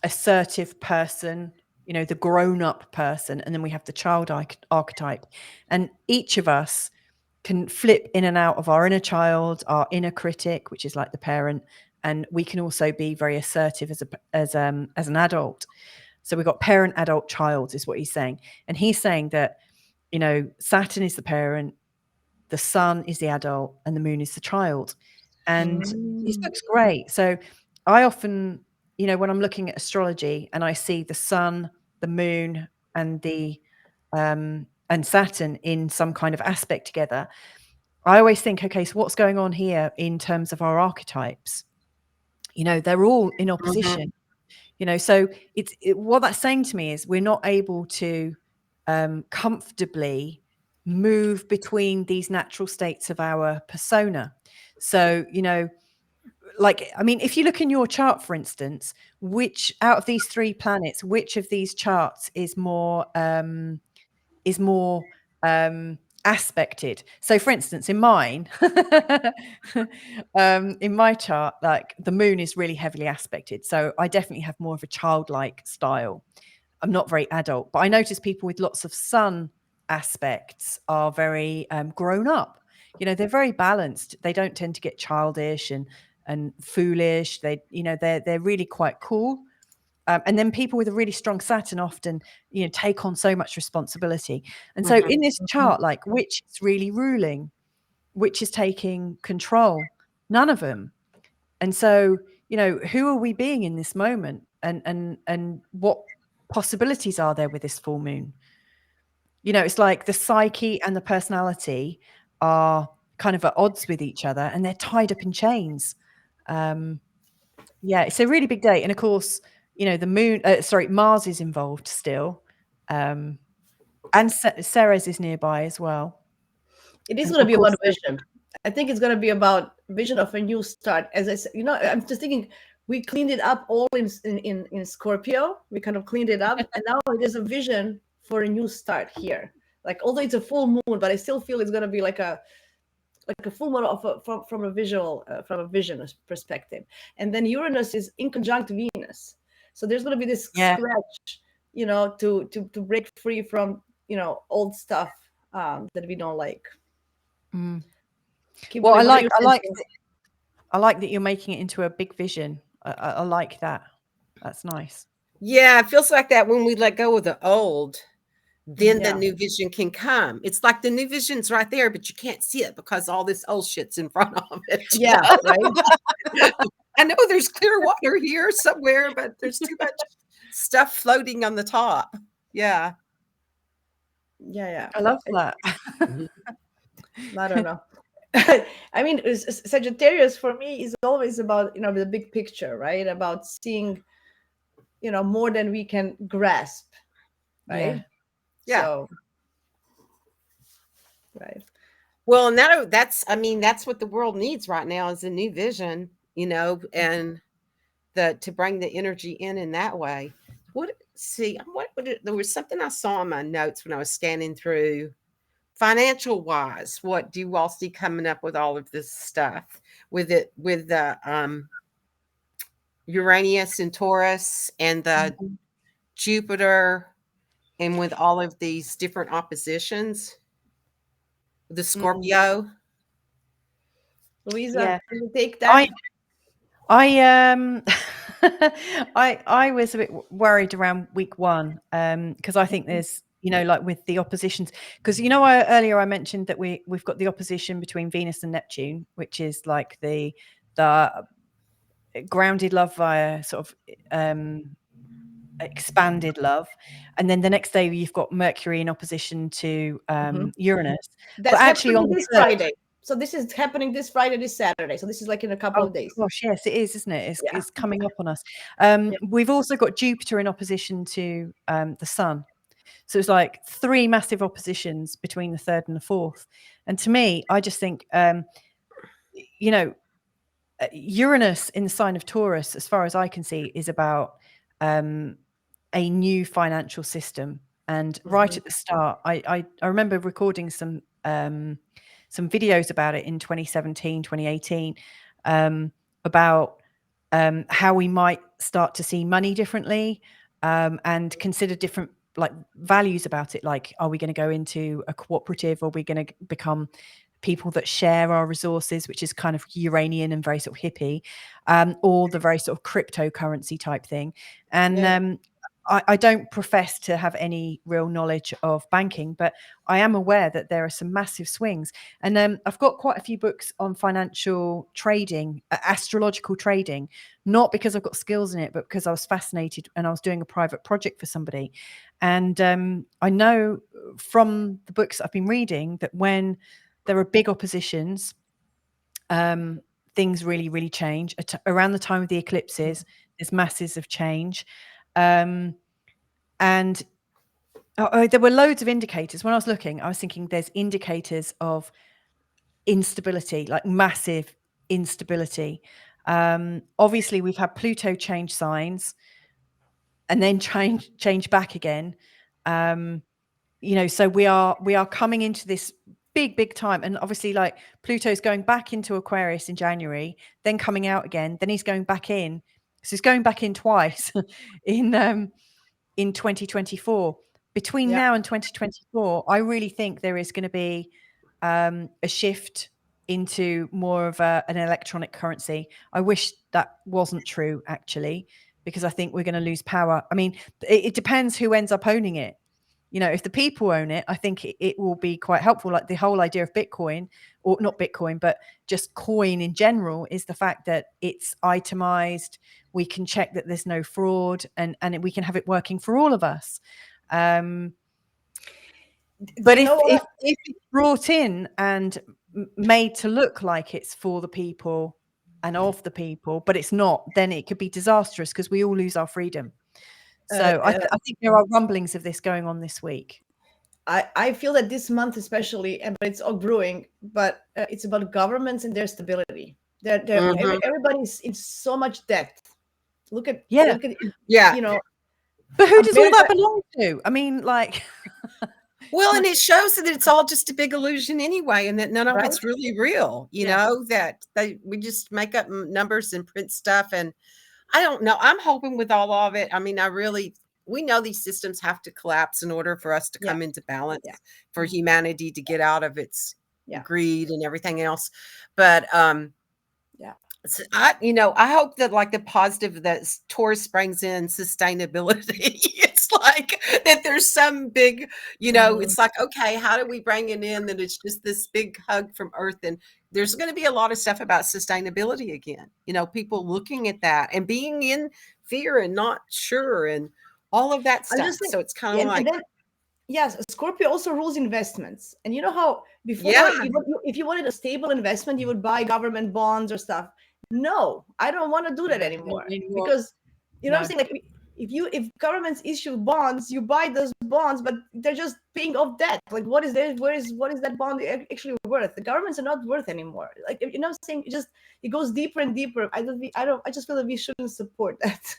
assertive person, you know, the grown-up person, and then we have the child archetype. And each of us can flip in and out of our inner child, our inner critic, which is like the parent, and we can also be very assertive as an adult. So we've got parent, adult, child is what he's saying. And he's saying that, you know, Saturn is the parent, the Sun is the adult, and the moon is the child. And this looks great. So I often, you know, when I'm looking at astrology and I see the Sun, the moon, and the and Saturn in some kind of aspect together, I always think, okay, so what's going on here in terms of our archetypes? You know, they're all in opposition. You know, so what that's saying to me is we're not able to comfortably move between these natural states of our persona. So, you know, like, I mean, if you look in your chart, for instance, which out of these three planets, which of these charts is more aspected? So for instance, in mine, in my chart, like the moon is really heavily aspected. So I definitely have more of a childlike style. I'm not very adult, but I notice people with lots of Sun aspects are very grown up. You know, they're very balanced. They don't tend to get childish and foolish. They, you know, they're really quite cool. And then people with a really strong Saturn often, you know, take on so much responsibility. And so in this chart, like, which is really ruling, which is taking control? None of them. And so, you know, who are we being in this moment? And what possibilities are there with this full moon? You know, it's like the psyche and the personality are kind of at odds with each other and they're tied up in chains. Yeah, it's a really big day. And of course, you know, the moon, Mars is involved still. And Ceres is nearby as well. It is going to be about vision. I think it's going to be about vision of a new start. As I said, you know, I'm just thinking we cleaned it up all in Scorpio. We kind of cleaned it up. And now it is a vision for a new start here. Like, although it's a full moon, but I still feel it's going to be like a full moon from a vision perspective. And then Uranus is in conjunct Venus. So there's going to be this scratch, you know, to break free from, you know, old stuff that we don't like. Well, I like that you're making it into a big vision. I like that. That's nice. Yeah, it feels like that when we let go of the old, then the new vision can come. It's like the new vision's right there, but you can't see it because all this old shit's in front of it. Yeah, right. I know there's clear water here somewhere, but there's too much stuff floating on the top. Yeah. Yeah. I love that. I don't know. I mean, Sagittarius for me is always about, the big picture, right? About seeing, more than we can grasp, right? Yeah. So, right. Well, and that's what the world needs right now is a new vision, and to bring the energy in that way. There was something I saw in my notes when I was scanning through financial wise. What do you all see coming up with all of this stuff with the Uranus and Taurus and the Jupiter, and with all of these different oppositions, the Scorpio? Louisa, Yeah. can you take that? I I was a bit worried around week one because I think there's like with the oppositions, because earlier I mentioned that we've got the opposition between Venus and Neptune, which is like the grounded love via sort of expanded love, and then the next day you've got Mercury in opposition to Uranus. That's But actually happening on the this 3rd, Friday. So this is happening this Friday, this Saturday. So this is like in a couple oh of days. gosh, yes, it is, isn't it? Yeah. It's coming up on us. Yeah. We've also got Jupiter in opposition to the Sun. So it's like 3 massive oppositions between the 3rd and the 4th. And to me, I just think, Uranus in the sign of Taurus, as far as I can see, is about a new financial system. And right at the start, I remember recording some videos about it in 2017, 2018, about how we might start to see money differently, and consider different like values about it. Like, are we going to go into a cooperative, or are we going to become people that share our resources, which is kind of Uranian and very sort of hippie, or the very sort of cryptocurrency type thing. And I don't profess to have any real knowledge of banking, but I am aware that there are some massive swings. And I've got quite a few books on financial trading, astrological trading, not because I've got skills in it, but because I was fascinated and I was doing a private project for somebody. And I know from the books I've been reading that when there are big oppositions, things really, really change. Around the time of the eclipses, there's masses of change. And there were loads of indicators. When I was looking, I was thinking there's indicators of instability, like massive instability. Obviously, we've had Pluto change signs and then change back again. So we are coming into this big time, and obviously like Pluto's going back into Aquarius in January, then coming out again, then he's going back in. So he's going back in twice in 2024. Between now and 2024, I really think there is going to be a shift into more of an electronic currency. I wish that wasn't true, actually, because I think we're going to lose power. I mean, it depends who ends up owning it. If the people own it, I think it will be quite helpful. Like the whole idea of Bitcoin, or not Bitcoin, but just coin in general, is the fact that it's itemized. We can check that there's no fraud, and we can have it working for all of us. But if it's brought in and made to look like it's for the people and of the people, but it's not, then it could be disastrous because we all lose our freedom. So I think there are rumblings of this going on this week. I feel that this month especially, but it's all brewing, but it's about governments and their stability. Everybody's in so much debt. Look at yeah. But who does all that belong to? I mean, like... Well, and it shows that it's all just a big illusion anyway, and that none of it's really real, that we just make up numbers and print stuff. And I don't know. I'm hoping with all of it. I mean, we know these systems have to collapse in order for us to come into balance, for humanity to get out of its greed and everything else. But so I hope that like the positive that Taurus brings in sustainability. It's like that there's some big, it's like, okay, how do we bring it in that it's just this big hug from Earth? And there's going to be a lot of stuff about sustainability again, people looking at that and being in fear and not sure and all of that stuff. So it's kind of like, Yes, Scorpio also rules investments. And you know how before, Yeah. if you wanted a stable investment, you would buy government bonds or stuff. No, I don't want to do that anymore, because you know what I'm saying? Like, if governments issue bonds, you buy those bonds, but they're just paying off debt. Like, what is there? What is that bond actually worth? The governments are not worth anymore. Like, you know what I'm saying? It goes deeper and deeper. I just feel that we shouldn't support that.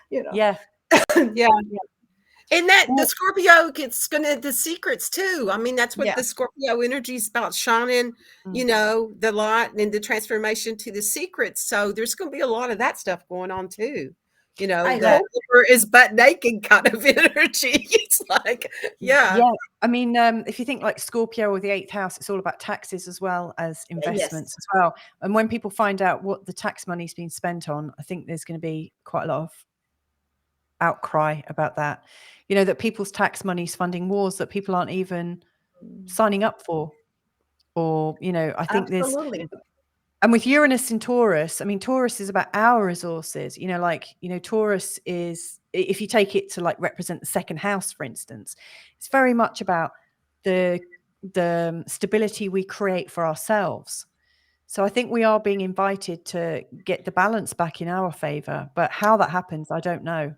You know. Yeah. Yeah. And that the Scorpio gets the secrets too. I mean, that's what the Scorpio energy is about, shining, you know, the light and the transformation to the secrets. So there's going to be a lot of that stuff going on too. You know, I that hope is butt naked kind of energy. It's like, yeah. I mean, if you think like Scorpio or the 8th house, it's all about taxes as well as investments as well. And when people find out what the tax money's been spent on, I think there's going to be quite a lot of outcry about that. You know, that people's tax money's funding wars that people aren't even signing up for. Or, you know, I think absolutely. And with Uranus in Taurus, I mean, Taurus is about our resources, you know, like, you know, Taurus is, if you take it to like represent the second house, for instance, it's very much about the stability we create for ourselves. So I think we are being invited to get the balance back in our favor, but how that happens, I don't know.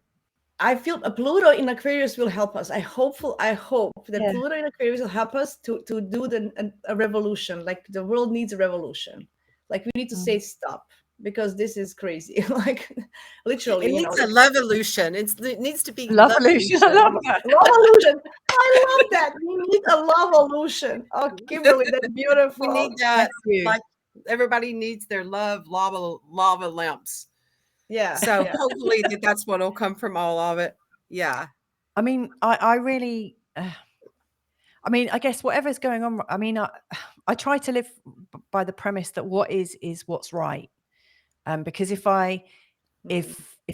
I feel Pluto in Aquarius will help us. I hope that Pluto in Aquarius will help us to do a revolution. Like, the world needs a revolution. Like, we need to say stop, because this is crazy. Like, literally, it needs a love-evolution. It needs to be love-evolution. I love that. Love-evolution. I love that. We need a love-evolution. Oh, Kimberly, that's beautiful. We need that. Like, everybody needs their lava lamps. Yeah. So hopefully that's what'll come from all of it. Yeah. I mean, I really, I mean, I guess whatever's going on, I mean, I try to live by the premise that what is what's right. Because if I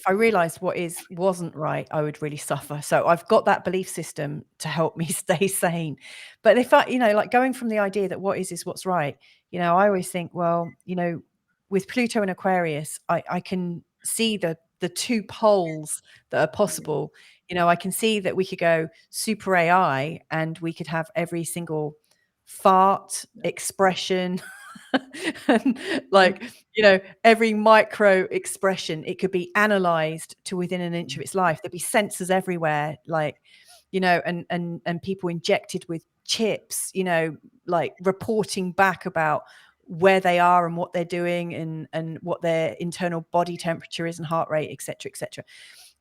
realized what wasn't right, I would really suffer. So I've got that belief system to help me stay sane. But if I, you know, like going from the idea that what is what's right, you know, I always think, well, you know, with Pluto and Aquarius, I can see the two poles that are possible. You know, I can see that we could go super AI and we could have every single fart expression and like, you know, every micro expression, it could be analyzed to within an inch of its life. There'd be sensors everywhere, like, you know, and people injected with chips, you know, like reporting back about where they are and what they're doing and what their internal body temperature is and heart rate, etc., etc.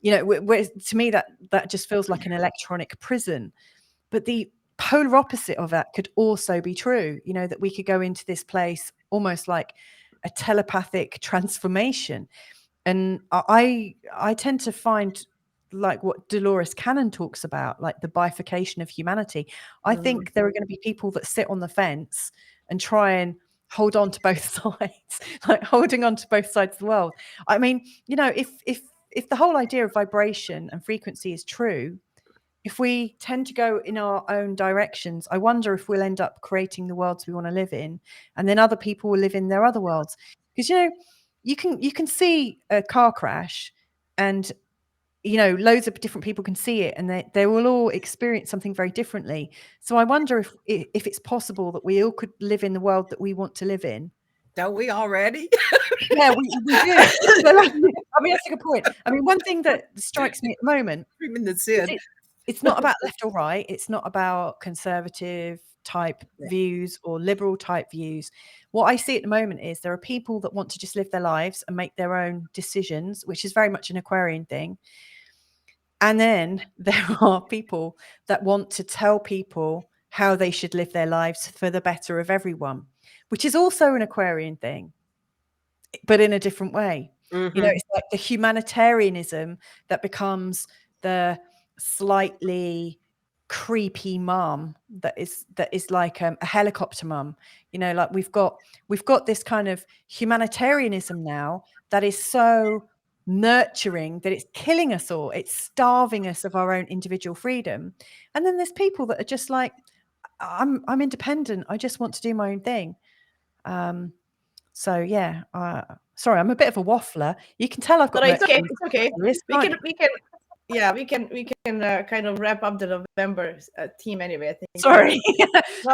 You know, to me that just feels like an electronic prison. But the polar opposite of that could also be true, you know, that we could go into this place almost like a telepathic transformation. And I tend to find, like what Dolores Cannon talks about, like the bifurcation of humanity. I think there are going to be people that sit on the fence and try and hold on to both sides, like holding on to both sides of the world. I mean, you know, if the whole idea of vibration and frequency is true, if we tend to go in our own directions, I wonder if we'll end up creating the worlds we want to live in, and then other people will live in their other worlds. Because, you know, you can see a car crash, and, you know, loads of different people can see it, and they will all experience something very differently. So I wonder if it's possible that we all could live in the world that we want to live in. Don't we already? Yeah, we do. I mean, that's a good point. I mean, one thing that strikes me at the moment, it's not about left or right. It's not about conservative type views or liberal type views. What I see at the moment is there are people that want to just live their lives and make their own decisions, which is very much an Aquarian thing. And then there are people that want to tell people how they should live their lives for the better of everyone, which is also an Aquarian thing, but in a different way. You know, it's like the humanitarianism that becomes the slightly creepy mom that is like a helicopter mom. You know, like we've got this kind of humanitarianism now that is so nurturing that it's killing us all. It's starving us of our own individual freedom. And then there's people that are just like, I'm independent. I just want to do my own thing. So yeah, sorry, I'm a bit of a waffler. You can tell I've got. But it's okay. It's okay. yeah, we can kind of wrap up the November theme anyway. I think. Sorry. No,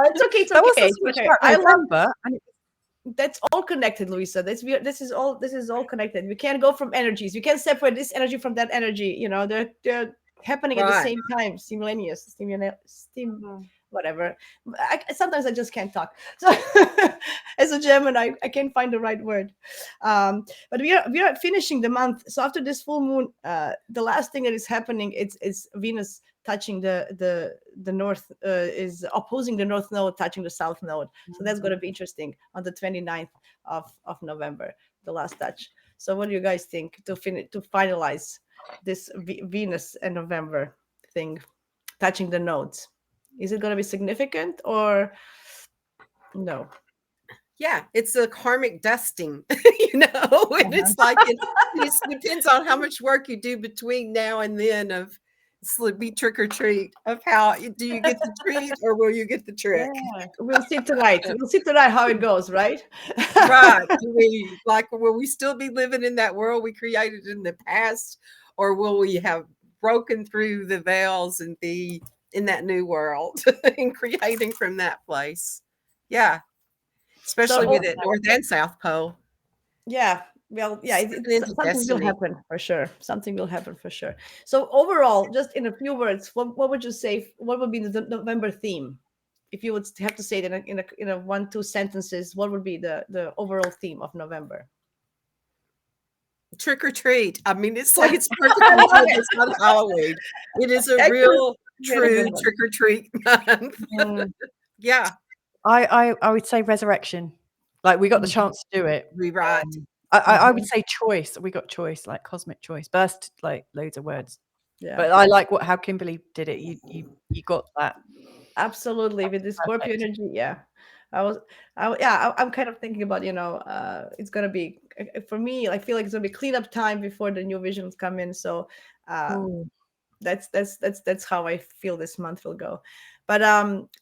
it's okay. It's That okay. wasn't It's so much okay. about I love November. that's all connected, Louisa. This is all connected. We can't go from energies. You can't separate this energy from that energy. You know, they're happening at the Right. same time, simultaneous, whatever. Sometimes I just can't talk. So as a Gemini, I can't find the right word. But we are finishing the month. So after this full moon, the last thing that is happening is Venus touching the north, is opposing the north node, touching the south node. So that's going to be interesting on the 29th of November, the last touch. So what do you guys think to finalize this Venus and November thing, touching the nodes? Is it going to be significant or no? Yeah, it's a karmic dusting, you know, and it's like it depends on how much work you do between now and then of be trick or treat, of how do you get the treat or will you get the trick? Yeah. We'll see tonight. We'll see tonight how it goes, right? Right. Will we still be living in that world we created in the past, or will we have broken through the veils and be in that new world and creating from that place? Yeah. Especially with it North and South Pole. Yeah. Well, yeah, something will happen for sure. Something will happen for sure. So overall, just in a few words, what would you say? What would be the November theme? If you would have to say it in a 1-2 sentences, what would be the overall theme of November? Trick or treat. I mean, it's like it's perfectly good. It's not Halloween. It is a real true trick or treat month. Yeah. I would say resurrection. Like we got the chance to do it. Rewrite. I would say choice. We got choice, like cosmic choice. But that's like loads of words. Yeah. But I like how Kimberly did it. You got that. Absolutely, with the Scorpio energy. Yeah. I'm kind of thinking about, it's gonna be, for me, I feel like it's gonna be cleanup time before the new visions come in. So that's how I feel this month will go. But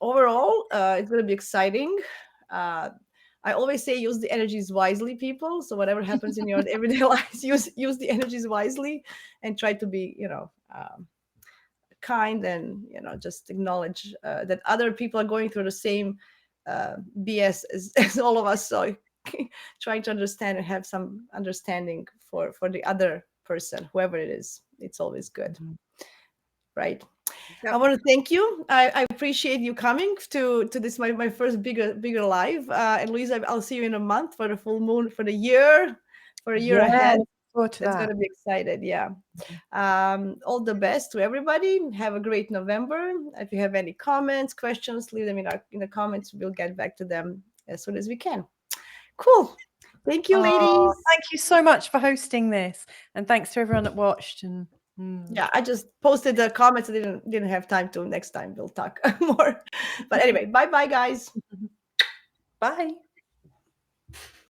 overall, it's gonna be exciting. I always say use the energies wisely, people. So whatever happens in your everyday lives, use the energies wisely and try to be, kind, and just acknowledge that other people are going through the same BS as all of us. So trying to understand and have some understanding for the other person, whoever it is. It's always good, right? Yep. I want to thank you. I appreciate you coming to this my first bigger live. And Louisa, I'll see you in a month for the full moon for the year ahead. That's going to be excited. Yeah. All the best to everybody. Have a great November. If you have any comments, questions, leave them in the comments. We'll get back to them as soon as we can. Cool. Thank you, ladies. Thank you so much for hosting this, and thanks to everyone that watched. And yeah, I just posted the comments. I didn't have time to. Next time we'll talk more. But anyway, bye guys. Bye.